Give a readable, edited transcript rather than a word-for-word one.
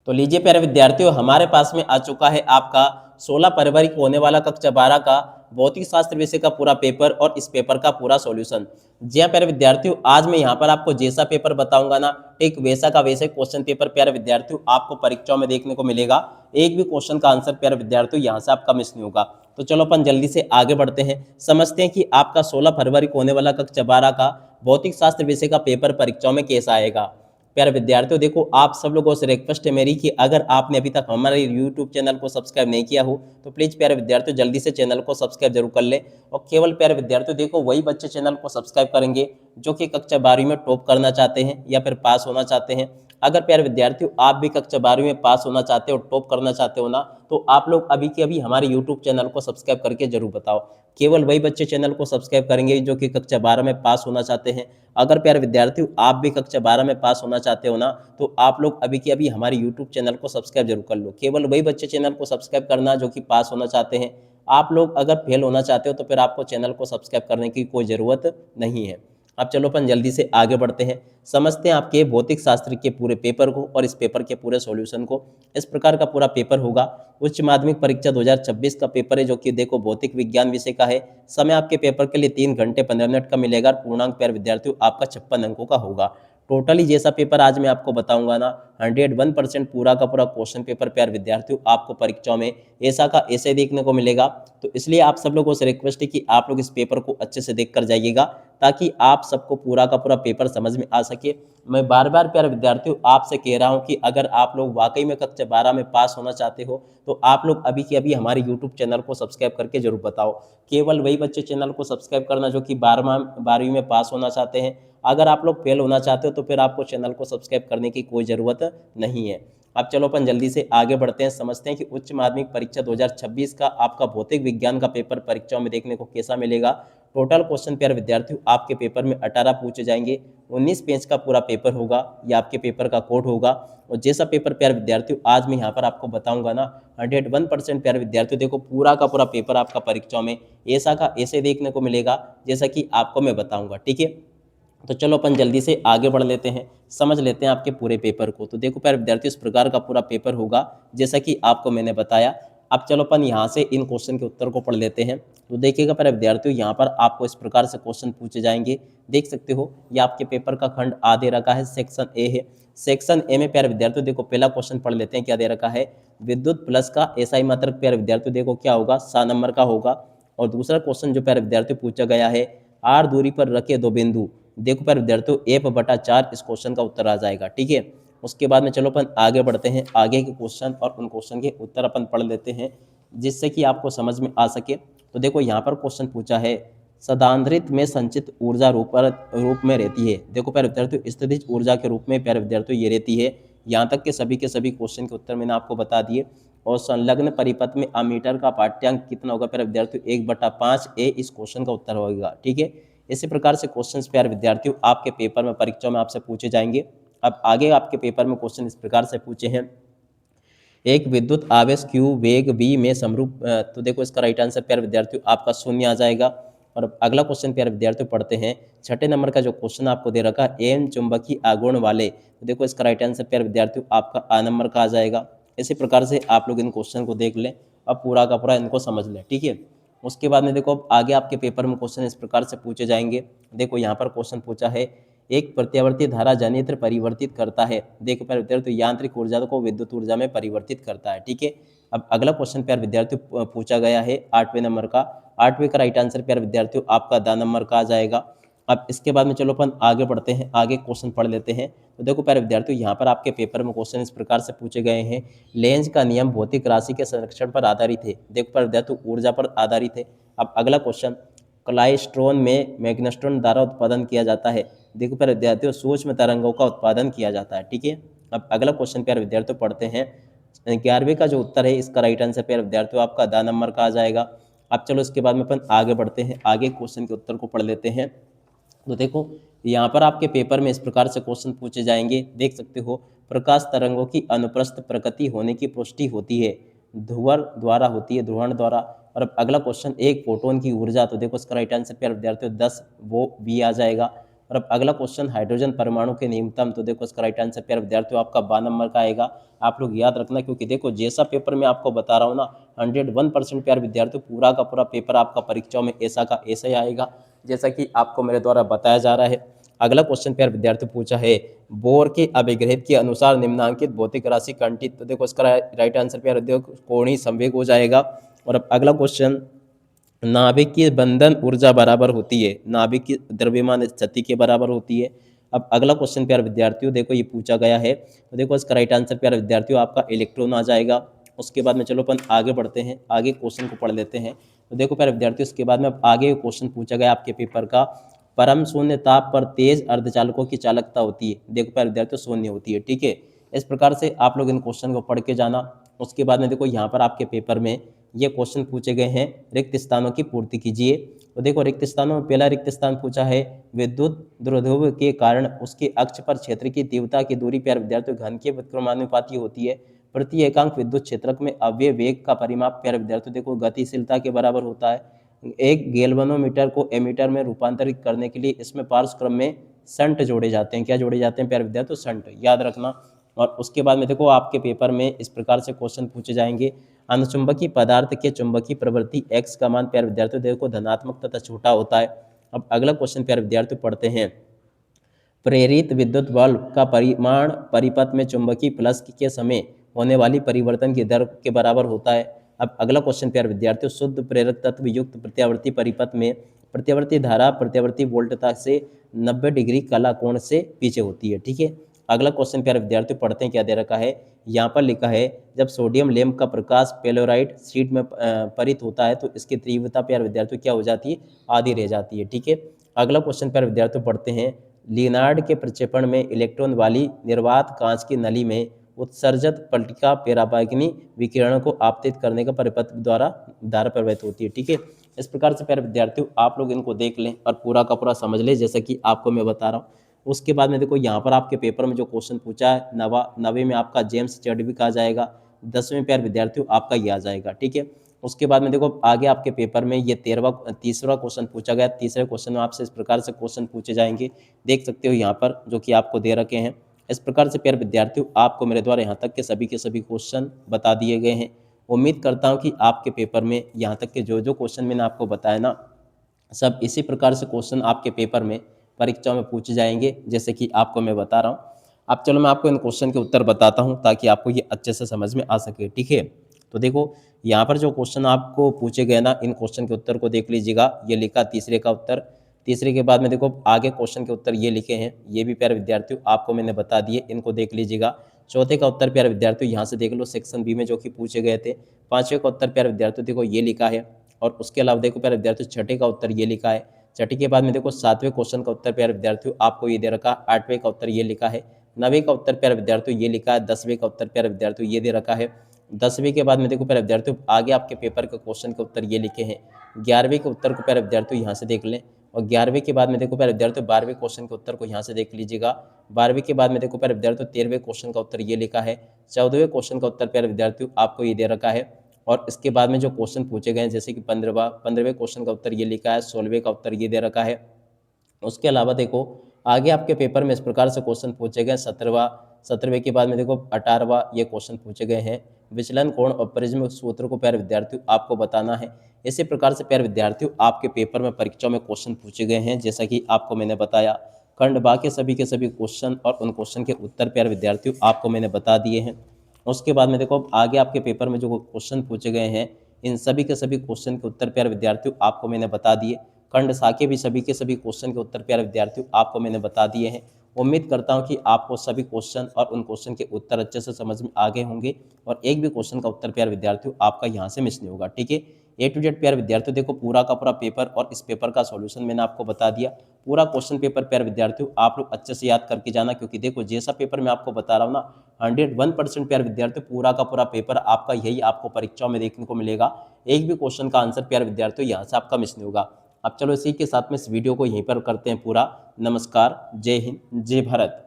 तो लीजिए प्यारे विद्यार्थियों, हमारे पास में आ चुका है आपका 16 फरवरी को होने वाला कक्षा 12 का भौतिक शास्त्र विषय का पूरा पेपर और इस पेपर का पूरा सॉल्यूशन। जी हाँ प्यारे विद्यार्थियों, आज मैं यहाँ पर आपको जैसा पेपर बताऊंगा ना, एक वैसा का वैसे क्वेश्चन पेपर प्यारे विद्यार्थियों आपको परीक्षाओं में देखने को मिलेगा। एक भी क्वेश्चन का आंसर प्यारे विद्यार्थियों यहाँ से आपका मिस नहीं होगा। तो चलो अपन जल्दी से आगे बढ़ते हैं, समझते हैं कि आपका 16 फरवरी को होने वाला कक्षा 12 का भौतिक शास्त्र विषय का पेपर परीक्षाओं में कैसा आएगा। प्यारे विद्यार्थियों, देखो आप सब लोगों से रिक्वेस्ट है मेरी कि अगर आपने अभी तक हमारे यूट्यूब चैनल को सब्सक्राइब नहीं किया हो तो प्लीज़ प्यारे विद्यार्थियों जल्दी से चैनल को सब्सक्राइब जरूर कर ले। और केवल प्यारे विद्यार्थियों देखो वही बच्चे चैनल को सब्सक्राइब करेंगे जो कि कक्षा 12वीं में टॉप करना चाहते हैं या फिर पास होना चाहते हैं। अगर प्यारे विद्यार्थियों आप भी कक्षा 12वीं में पास होना चाहते हो, टॉप करना चाहते हो ना, तो आप लोग अभी के अभी हमारे यूट्यूब चैनल को सब्सक्राइब करके जरूर बताओ। केवल वही बच्चे चैनल को सब्सक्राइब करेंगे जो कि कक्षा 12 में पास होना चाहते हैं। अगर प्यारे विद्यार्थियों आप भी कक्षा 12 में पास होना चाहते हो ना, तो आप लोग अभी के अभी हमारे यूट्यूब चैनल को सब्सक्राइब जरूर कर लो। केवल वही बच्चे चैनल को सब्सक्राइब करना जो कि पास होना चाहते हैं। आप लोग अगर फेल होना चाहते हो तो फिर आपको चैनल को सब्सक्राइब करने की कोई ज़रूरत नहीं है। अब चलो अपन जल्दी से आगे बढ़ते हैं, समझते हैं आपके भौतिक शास्त्र के पूरे पेपर को और इस पेपर के पूरे सॉल्यूशन को। इस प्रकार का पूरा पेपर होगा। उच्च माध्यमिक परीक्षा 2026 का पेपर है जो कि देखो भौतिक विज्ञान विषय का है। समय आपके पेपर के लिए 3 घंटे 15 मिनट का मिलेगा। पूर्णांक प्यारे विद्यार्थियों आपका 56 अंकों का होगा। टोटली जैसा पेपर आज मैं आपको बताऊंगा ना, 101% पूरा का पूरा क्वेश्चन पेपर प्यारे विद्यार्थियों आपको परीक्षाओं में ऐसा का ऐसे देखने को मिलेगा। तो इसलिए आप सब लोगों से रिक्वेस्ट है कि आप लोग इस पेपर को अच्छे से देख कर जाइएगा ताकि आप सबको पूरा का पूरा पेपर समझ में आ सके। मैं बार बार प्यारे विद्यार्थियों आपसे कह रहा हूं कि अगर आप लोग वाकई में कक्षा 12 में पास होना चाहते हो तो आप लोग अभी के अभी हमारे यूट्यूब चैनल को सब्सक्राइब करके जरूर बताओ। केवल वही बच्चे चैनल को सब्सक्राइब करना जो कि 12वीं में पास होना चाहते हैं। अगर आप लोग फेल होना चाहते हो तो फिर आपको चैनल को सब्सक्राइब करने की कोई ज़रूरत नहीं है। अब चलो अपन जल्दी से आगे बढ़ते हैं, समझते हैं कि उच्च माध्यमिक परीक्षा 2026 का आपका भौतिक विज्ञान का पेपर परीक्षाओं में देखने को कैसा मिलेगा। टोटल क्वेश्चन प्यारे विद्यार्थियों आपके पेपर में 18 पूछे जाएंगे। 19 पेज का पूरा पेपर होगा, ये आपके पेपर का कोड होगा। और जैसा पेपर प्यारे विद्यार्थियों आज मैं यहाँ पर आपको बताऊंगा ना, 101% प्यारे विद्यार्थियों देखो पूरा का पूरा पेपर आपका परीक्षाओं में ऐसा का ऐसे देखने को मिलेगा जैसा कि आपको मैं बताऊंगा। ठीक है, तो चलो अपन जल्दी से आगे बढ़ लेते हैं, समझ लेते हैं आपके पूरे पेपर को। तो देखो प्यारे विद्यार्थियों इस प्रकार का पूरा पेपर होगा जैसा कि आपको मैंने बताया। अब चलो अपन यहाँ से इन क्वेश्चन के उत्तर को पढ़ लेते हैं। तो देखिएगा प्यारे विद्यार्थियों, यहाँ पर आपको इस प्रकार से क्वेश्चन पूछे जाएंगे। देख सकते हो ये आपके पेपर का खंड आ दे रखा है, सेक्शन ए है। सेक्शन ए में प्यारे विद्यार्थियों देखो पहला क्वेश्चन पढ़ लेते हैं क्या दे रखा है। विद्युत प्लस का एसआई मात्रक प्यारे विद्यार्थियों देखो क्या होगा, 7 नंबर का होगा। और दूसरा क्वेश्चन जो प्यारे विद्यार्थियों पूछा गया है, आर दूरी पर रखे दो बिंदु। देखो प्यारे विद्यार्थियों F/4 इस क्वेश्चन का उत्तर आ जाएगा। ठीक है, उसके बाद में चलो अपन आगे बढ़ते हैं, आगे के क्वेश्चन और उन क्वेश्चन के उत्तर अपन पढ़ लेते हैं जिससे कि आपको समझ में आ सके। तो देखो यहाँ पर क्वेश्चन पूछा है, सदांतरित में संचित ऊर्जा रूप में रहती है। देखो प्यारे विद्यार्थियों स्थितिज ऊर्जा के रूप में प्यारे विद्यार्थियों ये रहती है। यहाँ तक के सभी क्वेश्चन के उत्तर मैंने आपको बता दिए। और संलग्न परिपथ में अमीटर का पाठ्यांक कितना होगा प्यारे विद्यार्थियों, 1/5 ए इस क्वेश्चन का उत्तर होगा। ठीक है, इसी प्रकार से क्वेश्चंस प्यारे विद्यार्थियों आपके पेपर में परीक्षा में आपसे पूछे जाएंगे। अब आगे आपके पेपर में क्वेश्चन इस प्रकार से पूछे हैं, एक विद्युत आवेश q वेग v में समरूप। तो देखो इसका राइट आंसर प्यारे विद्यार्थियों आपका 0 आ जाएगा। और अगला क्वेश्चन प्यारे विद्यार्थियों पढ़ते हैं, छठे नंबर का जो क्वेश्चन आपको दे रखा है, एन चुंबकीय आघूर्ण वाले। तो देखो इसका राइट आंसर प्यारे विद्यार्थियों आपका आ नंबर का आ जाएगा। इसी प्रकार से आप लोग इन क्वेश्चन को देख लें, अब पूरा का पूरा इनको समझ लें। ठीक है, उसके बाद में देखो अब आगे आपके पेपर में क्वेश्चन इस प्रकार से पूछे जाएंगे। देखो यहाँ पर क्वेश्चन पूछा है, एक प्रत्यावर्ती धारा जनित्र परिवर्तित करता है। देखो प्यारे विद्यार्थियों यांत्रिक ऊर्जा को विद्युत ऊर्जा में परिवर्तित करता है। ठीक है, अब अगला क्वेश्चन प्यारे विद्यार्थियों पूछा गया है 8वें नंबर का। 8वें का राइट आंसर प्यारे विद्यार्थियों आपका 10 नंबर का आ जाएगा। अब इसके बाद में चलो अपन आगे बढ़ते हैं, आगे क्वेश्चन पढ़ लेते हैं। तो देखो प्यारे विद्यार्थियों यहाँ पर आपके पेपर में क्वेश्चन इस प्रकार से पूछे गए हैं, लेंज का नियम भौतिक राशि के संरक्षण पर आधारित है। देखो प्यारे विद्यार्थियों ऊर्जा पर आधारित है। अब अगला क्वेश्चन, क्लाइस्ट्रॉन में मैग्नेट्रॉन द्वारा उत्पादन किया जाता है। देखो प्यारे विद्यार्थियों सूक्ष्म तरंगों का उत्पादन किया जाता है। ठीक है, अब अगला क्वेश्चन प्यारे विद्यार्थियों पढ़ते हैं, 11वें का जो उत्तर है इसका राइट आंसर प्यारे विद्यार्थियों आपका 10 नंबर का आ जाएगा। अब चलो इसके बाद में अपन आगे बढ़ते हैं, आगे क्वेश्चन के उत्तर को पढ़ लेते हैं। तो देखो यहाँ पर आपके पेपर में इस प्रकार से क्वेश्चन पूछे जाएंगे। देख सकते हो, प्रकाश तरंगों की अनुप्रस्थ प्रकृति होने की पुष्टि होती है, ध्रुवण द्वारा होती है, ध्रुवण द्वारा। और अब अगला क्वेश्चन, एक फोटोन की ऊर्जा। तो देखो इसका राइट आंसर प्यारे विद्यार्थियों 10 वो बी आ जाएगा। और अब अगला क्वेश्चन हाइड्रोजन परमाणु के न्यूनतम, तो देखो इसका राइट आंसर प्यारे विद्यार्थियों आपका 12 नंबर का आएगा। आप लोग याद रखना, क्योंकि देखो जैसा पेपर मैं आपको बता रहा हूँ ना 101% प्यारे विद्यार्थियों पूरा का पूरा पेपर आपका परीक्षाओं में ऐसा का ऐसा ही आएगा जैसा कि आपको मेरे द्वारा बताया जा रहा है। अगला क्वेश्चन प्यारे विद्यार्थियों पूछा है बोर के अभिग्रहित के अनुसार निम्नांकित भौतिक राशि कंठित, तो देखो इसका राइट आंसर प्यारे विद्यार्थियों कोणीय संवेग हो जाएगा। और अब अगला क्वेश्चन नाभिक की बंधन ऊर्जा बराबर होती है, नाभिक की द्रव्यमान स्थिति के बराबर होती है। अब अगला क्वेश्चन प्यारे विद्यार्थियों देखो ये पूछा गया है, तो देखो इसका राइट आंसर प्यारे विद्यार्थियों आपका इलेक्ट्रॉन आ जाएगा। उसके बाद में चलो अपन आगे बढ़ते हैं, आगे क्वेश्चन को पढ़ लेते हैं। तो देखो प्यारे विद्यार्थियों उसके बाद में अब आगे क्वेश्चन पूछा गया आपके पेपर का, परम शून्य ताप पर तेज अर्धचालकों की चालकता होती है, देखो प्यारे विद्यार्थियों शून्य होती है, ठीक है। इस प्रकार से आप लोग इन क्वेश्चन को पढ़ के जाना। उसके बाद में देखो यहाँ पर आपके पेपर में ये क्वेश्चन पूछे गए हैं, रिक्त स्थानों की पूर्ति कीजिए। तो देखो रिक्त स्थानों में पहला रिक्त स्थान पूछा है विद्युत द्विध्रुव के कारण उसके अक्ष पर क्षेत्र की तीव्रता की दूरी प्यारे विद्यार्थियों घन के व्युत्क्रमानुपाती होती है। प्रति एकांक विद्युत क्षेत्रक में अवयव वेग का परिमाप प्यारे विद्यार्थियों देखो गतिशीलता के बराबर होता है। एक गैल्वेनोमीटर को एमीटर में रूपांतरित करने के लिए इसमें पार्श्व क्रम में शंट जोड़े जाते हैं, क्या जोड़े जाते हैं प्यारे विद्यार्थियों, शंट, याद रखना। और उसके बाद में देखो आपके पेपर में इस प्रकार से क्वेश्चन पूछे जाएंगे, अनुचुंबकीय पदार्थ के चुंबकीय प्रवृत्ति x का मान प्यारे विद्यार्थियों देखो धनात्मक तथा छोटा होता है। अब अगला क्वेश्चन प्यारे विद्यार्थियों पढ़ते हैं, प्रेरित विद्युत बल का परिमाण परिपथ में चुंबकीय प्लस के समय होने वाली परिवर्तन की दर के बराबर होता है। अब अगला क्वेश्चन प्यारे विद्यार्थियों, शुद्ध प्रेरक तत्व युक्त प्रत्यावर्ती परिपथ में प्रत्यावर्ती धारा प्रत्यावर्ती वोल्टता से 90 डिग्री कला कोण से पीछे होती है, ठीक है। अगला क्वेश्चन प्यारे विद्यार्थियों पढ़ते हैं, क्या दे रखा है, यहाँ पर लिखा है जब सोडियम लैंप का प्रकाश पेलोराइड शीट में परित होता है तो इसकी तीव्रता प्यारे विद्यार्थियों क्या हो जाती है, आधी रह जाती है, ठीक है। अगला क्वेश्चन प्यारे विद्यार्थियों पढ़ते हैं, लियोनार्ड के प्रक्षेपण में इलेक्ट्रॉन वाली निर्वात कांच की नली में उत्सर्जत पट्टिका पराबैंगनी विकिरण को आपतित करने का परिपथ द्वारा धारा प्रवाहित होती है, ठीक है। इस प्रकार से प्यारे विद्यार्थियों आप लोग इनको देख लें और पूरा का पूरा समझ लें जैसा कि आपको मैं बता रहा हूँ। उसके बाद में देखो यहाँ पर आपके पेपर में जो क्वेश्चन पूछा है नवे में आपका जेम्स चैडविक आ जाएगा, 10वें प्यारे विद्यार्थियों आपका ये आ जाएगा, ठीक है। उसके बाद में देखो आगे आपके पेपर में ये तीसरा क्वेश्चन पूछा गया, तीसरे क्वेश्चन में आपसे इस प्रकार से क्वेश्चन पूछे जाएंगे, देख सकते हो यहाँ पर जो कि आपको दे रखे हैं। इस प्रकार से प्यारे विद्यार्थियों आपको मेरे द्वारा यहाँ तक के सभी क्वेश्चन बता दिए गए हैं। उम्मीद करता हूँ कि आपके पेपर में यहाँ तक के जो जो क्वेश्चन मैंने आपको बताया ना, सब इसी प्रकार से क्वेश्चन आपके पेपर में परीक्षाओं में पूछे जाएंगे जैसे कि आपको मैं बता रहा हूँ। अब चलो मैं आपको इन क्वेश्चन के उत्तर बताता हूँ ताकि आपको ये अच्छे से समझ में आ सके, ठीक है। तो देखो यहाँ पर जो क्वेश्चन आपको पूछे गए ना, इन क्वेश्चन के उत्तर को देख लीजिएगा। ये लिखा तीसरे का उत्तर, तीसरे के बाद में देखो आगे क्वेश्चन के उत्तर ये लिखे हैं, ये भी प्यारे विद्यार्थियों आपको मैंने बता दिए, इनको देख लीजिएगा। चौथे का उत्तर प्यारे विद्यार्थियों यहाँ से देख लो, सेक्शन बी में जो कि पूछे गए थे। पाँचवें का उत्तर प्यारे विद्यार्थियों देखो ये लिखा है, और उसके अलावा देखो प्यारे विद्यार्थियों छठे का उत्तर ये लिखा है। छठी के बाद में देखो सातवें क्वेश्चन का उत्तर प्यारे विद्यार्थियों आपको ये दे रखा, आठवें का उत्तर ये लिखा है। नवे का उत्तर प्यारे विद्यार्थियों ये लिखा है, 10वें का उत्तर प्यारे विद्यार्थियों ये दे रखा है। 10वीं के बाद में देखो प्यारे विद्यार्थियों आगे आपके पेपर के क्वेश्चन के उत्तर ये लिखे हैं। 11वीं के उत्तर को प्यारे विद्यार्थियों यहाँ से देख लें, और 11वीं के बाद में देखो प्यारे विद्यार्थियों 12वें क्वेश्चन के उत्तर को यहाँ से देख लीजिएगा। 12वीं के बाद में देखो प्यारे विद्यार्थियों 13वें क्वेश्चन का उत्तर ये लिखा है। 14वें क्वेश्चन का उत्तर प्यारे विद्यार्थियों आपको ये दे रखा है। और इसके बाद में जो क्वेश्चन पूछे गए हैं जैसे कि 15वें क्वेश्चन का उत्तर ये लिखा है, 16वें का उत्तर ये दे रखा है। उसके अलावा देखो आगे आपके पेपर में इस प्रकार से क्वेश्चन पूछे गए 17वें के बाद में देखो 18वां ये क्वेश्चन पूछे गए हैं, विचलन कोण और प्रिज्म सूत्र को प्यारे विद्यार्थियों आपको बताना है। इसी प्रकार से प्यारे विद्यार्थियों आपके पेपर में परीक्षाओं में क्वेश्चन पूछे गए हैं जैसा कि आपको मैंने बताया। खंड बा के सभी क्वेश्चन और उन क्वेश्चन के उत्तर प्यारे विद्यार्थियों आपको मैंने बता दिए हैं। उसके बाद में देखो आगे आपके पेपर में जो क्वेश्चन पूछे गए हैं इन सभी के सभी क्वेश्चन के उत्तर प्यारे विद्यार्थियों आपको मैंने बता दिए। खंड सा के भी सभी क्वेश्चन के उत्तर प्यारे विद्यार्थियों आपको मैंने बता दिए हैं। उम्मीद करता हूं कि आपको सभी क्वेश्चन और उन क्वेश्चन के उत्तर अच्छे से समझ में आ गए होंगे और एक भी क्वेश्चन का उत्तर प्यारे विद्यार्थियों आपका यहाँ से मिस नहीं होगा, ठीक है। A to Z प्यारे विद्यार्थियों देखो पूरा का पूरा पेपर और इस पेपर का सॉल्यूशन मैंने आपको बता दिया। पूरा क्वेश्चन पेपर प्यारे विद्यार्थियों आप लोग अच्छे से याद करके जाना, क्योंकि देखो जैसा पेपर मैं आपको बता रहा हूँ ना 101% प्यारे विद्यार्थियों पूरा का पूरा पेपर आपका यही आपको परीक्षाओं में देखने को मिलेगा। एक भी क्वेश्चन का आंसर प्यारे विद्यार्थियों यहाँ से आपका मिस नहीं होगा। अब चलो इसी के साथ में इस वीडियो को यहीं पर करते हैं पूरा। नमस्कार, जय हिंद, जय भारत।